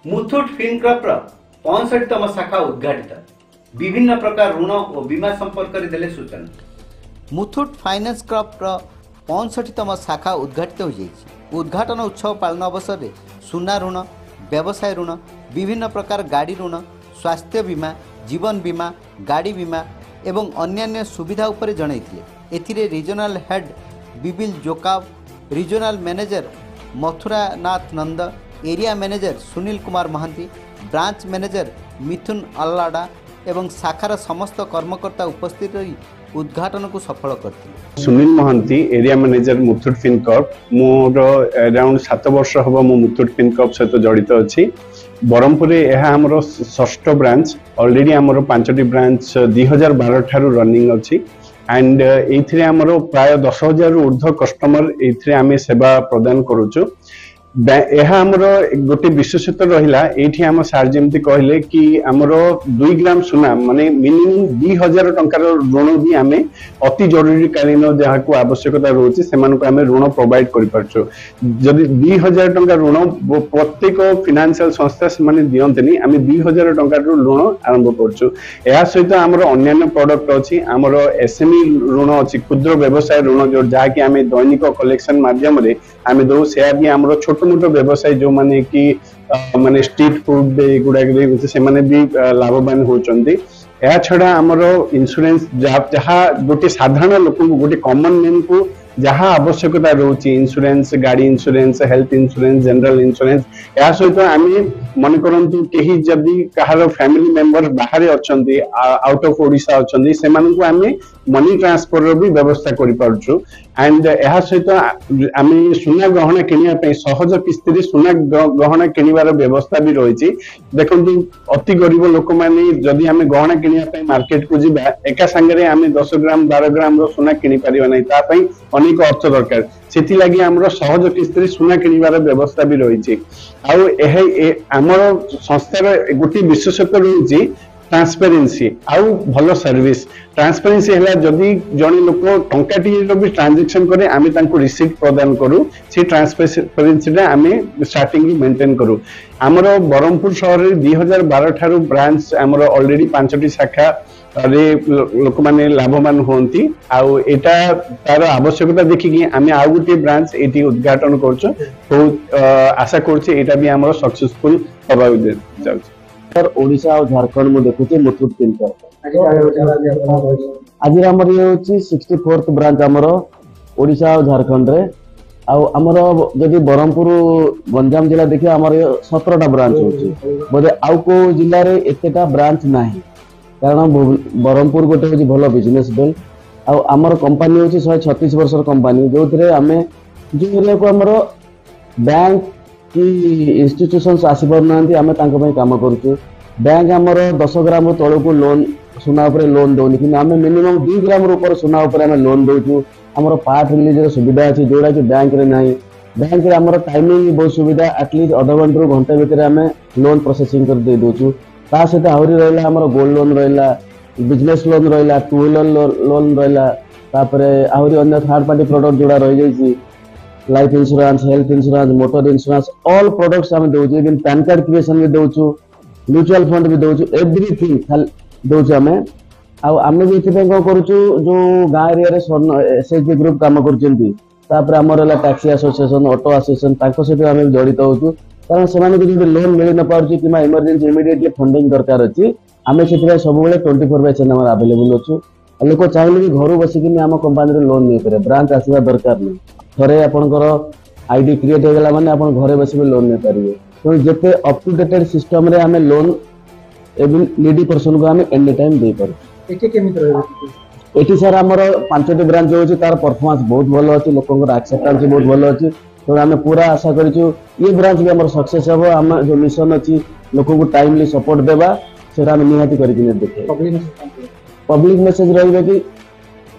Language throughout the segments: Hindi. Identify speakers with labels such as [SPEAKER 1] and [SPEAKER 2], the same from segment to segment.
[SPEAKER 1] मुथूट फिनकॉर्पर 65तम शाखा उद्घाटित विभिन्न प्रकार ऋण और बीमा संपर्क देले सूचना। मुथूट फाइनेंस कॉर्पर 65तम शाखा उद्घाटित हो उद्घाटन उत्सव पालन अवसर में सुना ऋण, व्यवसाय ऋण, विभिन्न प्रकार गाड़ी ऋण, स्वास्थ्य बीमा, जीवन बीमा, गाड़ी बीमा एवं अन्यान्य सुविधा उपरे जनइथिले। एथिरे रीजनल हेड बिबिल जोकाव, regional manager Mathura Nath Nand, area manager Sunil Kumar Mahanti, branch manager Mithun Allada एवं शाखार समस्त कर्मकर्ता उपस्थित रही उद्घाटन को सफल करते।
[SPEAKER 2] Sunil Mahanti, area manager Muthoot Fincorp. मोर अराउंड 7 वर्ष हम मुथूट फिनकॉर्प सहित जड़ित अच्छी। ब्रह्मपुर यह आमर 6ठ ब्रांच। ऑलरेडी आमर 5टी ब्रांच 2012 ठारू रनिंग अच्छी एंड ये आमर प्राय 10,000 ऊर्ध्व कस्टमर ये आम सेवा प्रदान करुचु। यह आमर गोटे विशेषता रहा ये आम सार जमी कहले कि आमर 2 ग्राम सुना माने मिनिमम 2,000 टंकार ऋण भी आम अति जरूरीकालीन जहाँ को आवश्यकता रोचे से आम ऋण प्रोवाइड कर। जदि 2,000 टंका ऋण प्रत्येक फाइनेंशियल संस्था से दियंतनी आम 2,000 टंकार ऋण आरंभ करुँ। यह सहित आमर अन्य प्रोडक्ट अच्छी। आमर एसएमई ऋण अच्छी, क्षुद्र व्यवसाय ऋण जो जहाँकि आम दैनिक कलेक्शन माध्यम आम दौ से भी आम छोट मोट व्यवसाय जो माने कि माने स्ट्रीट फूड गुड़ा से भी लाभवान होचंदी। या छड़ा आमर इंश्योरेंस जहाँ गोटे साधारण लोक गोटे कॉमन मैन को जहाँ आवश्यकता रोचे इंश्योरेंस, गाड़ी insurance, health insurance, general insurance. या सहित आम मन करंतु कहीं जदि कहार फैमिली मेंबर बाहर अच्छे आउट ऑफ ओडिशा अच्छे से आम मनी ट्रांसफर भी व्यवस्था कर पार्छु। एंड यह सहित आम सुना गहना किनिया सहज किस्ती सुना गहना किनिबार व्यवस्था भी रही। देखो अति गरीब लोक मैंने जदि आम गहना किनिया मार्केट को जीवा एका संगे आम 10 ग्राम 12 ग्राम सुना किनी पारिबा नहीं, तापई अनेक अर्थ दरकार। से लगी आमर सहज किस्ती सुना किनिबार व्यवस्था भी रही। आमर संस्थार गोटे विशेषता रही ट्रांसपेरेंसी आउ भलो सर्विस। ट्रांसपेरेंसी है जदि जड़े लोक टंकाटी भी ट्रांजेक्शन करे आम रिसीट प्रदान करूँ। से ट्रांसपेरेंसी आम स्टार्टिंग मेंटेन करूँ। आमर ब्रह्मपुर शहर में 2012 ठारू ब्रांच आमर ऑलरेडी 5टी शाखा लोक मैंने लाभवान होती। आटा तार आवश्यकता देखिकी आम आउ गोटे ब्रांच ये उद्घाटन कर आशा कर सक्सेसफुल हवा जाऊँ।
[SPEAKER 3] ओडिशा और झारखंड में देखुचे मुथूट फिनकॉर्प आज आमर ये होची 64th ब्रांच आमर ओडिशा और झारखंड रे। आमर जदि ब्रह्मपुर गंजाम जिला देखिए आमर 17टा ब्रांच होची। बोधे आउ को जिले रे एतेटा ब्रांच नाही कारण ब्रह्मपुर गोटे होची भलो बिजनेस बेल्ट। आमर कंपनी होची 136 वर्षर कंपनी जो थे आम जो एरिया को आमर बैंक कि इंस्टीट्यूशंस आसी पारना आम काम करुँ। बैंक आमर 10 ग्राम तौक को लोन सुना उपरे लोन दौनी कि आम मिनिमम 2 ग्राम ऊपर सुना उपरे आम लोन दौचु। आमर पार्ट रिलीज सुविधा अच्छी जोड़ा कि बैंक रे नहीं। बैंक रे आमर टाइमिंग बहुत सुविधा एटलिस्ट आधा घंटे घंटे भितर आम लोन प्रोसेसिंग कर दे दौचु। ता सहित आहरी रहा आमर गोल्ड लोन रहा, बिजनेस लोन रहा, 2 व्हीलर लोन रहा, आहरी अन्य थर्ड पार्टी प्रोडक्ट जोड़ा रही जाइए life insurance, health insurance, motor insurance all products आम दौचु। इवन पैन कार्ड क्रिएशन भी दौचु, म्यूचुअल फंड भी दौचु, एवरीथिंग दौचु आम। आम भी ये कौन करुँ जो गाँव एरिया एसएचजी ग्रुप काम कर टैक्सी एसोसिएशन, ऑटो एसोसिएशन सहित आम जड़ित होचु। कारण से लोन मिल न पार्टी कि इमरजेंसी इमिडिएटली फंडिंग दरकार अच्छी आम से सब 24/7 आवेलेबल अच्छु। लोक चाहिए भी घर बसिक आम कंपानी लोन नहीं पारे, ब्रांच आसवा दरकार नहीं। थरे आपनकर आईडी क्रिएट हो गला माने आपन घरे बसी लोन नहीं पारिबे। तो जेते अप टू डेटेड सिस्टम रे हमें लोन एवं नीडी पर्सन को हमें एनी टाइम दे पार।
[SPEAKER 4] एके केमित रहबे
[SPEAKER 3] एटी सर हमर 5टी ब्रांच होची तार परफॉर्मेंस बहुत भलो अछि, लोकंकर एक्सेप्टेंस बहुत भलो अछि। तो हमें पूरा आशा करिछु ये ब्रांच भी हमर सक्सेस हबो। हम जो मिशन अछि लोक को टाइमली सपोर्ट देबा सेरा हम निहाती करिकि देखे। पब्लिक मेसेज रहबे कि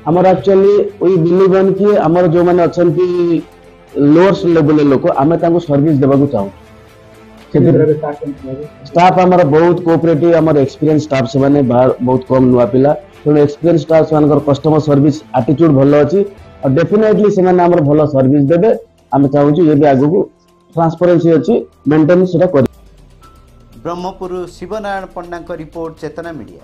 [SPEAKER 3] आमर एक्चुअली वी बिलीव इन कि आमर जो माने अछंती लोअर लेवल लोक आमे तांको सर्विस देबा को चाहू। स्टाफ आमर बहुत कोऑपरेटिव, आमर एक्सपीरियंस स्टाफ से माने बहुत कम नुआ पिला। तो एक्सपीरियंस स्टाफ से मानकर कस्टमर सर्विस एटीट्यूड भलो अछि और डेफिनेटली से माने आमर भलो सर्विस देबे। आमे चाहू ये भी आगु ट्रांसपेरेंसी अछि मेंटेन सेटा कर।
[SPEAKER 1] ब्रह्मपुर शिवनारायण पंडा रिपोर्ट चेतना मीडिया।